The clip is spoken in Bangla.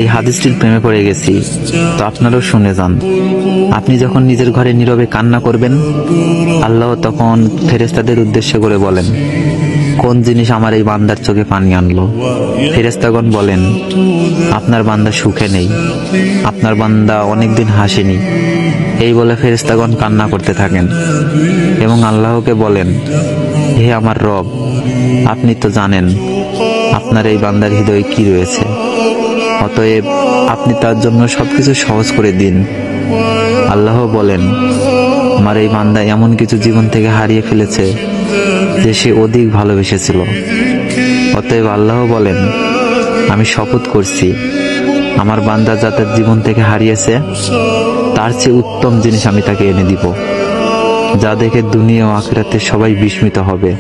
এই হাদিসটির প্রেমে পড়ে গেছি, তো আপনারাও শুনে যান। আপনি যখন নিজের ঘরে নীরবে কান্না করবেন, আল্লাহ তখন ফেরেশতাদের উদ্দেশ্য করে বলেন, কোন জিনিস আমার এই বান্দার চোখে পানি আনলো? ফেরেশতাগণ বলেন, আপনার বান্দা সুখে নেই, আপনার বান্দা অনেকদিন হাসেনি। এই বলে ফেরেশতাগণ কান্না করতে থাকেন এবং আল্লাহকে বলেন, হে আমার রব, আপনি তো জানেন আপনার এই বান্দার হৃদয়ে কি রয়েছে, অতএব আপনি তার জন্য সবকিছু সহজ করে দিন। আল্লাহ বলেন, আমার এই বান্দা এমন কিছু জীবন থেকে হারিয়ে ফেলেছে যে সে অধিক ভালোবেসেছিল। অতএব আল্লাহ বলেন, আমি শপথ করছি, আমার বান্দা যা তার জীবন থেকে হারিয়েছে তার চেয়ে উত্তম জিনিস আমি তাকে এনে দিব, যা দেখে দুনিয়া ও আখিরাতে সবাই বিস্মিত হবে।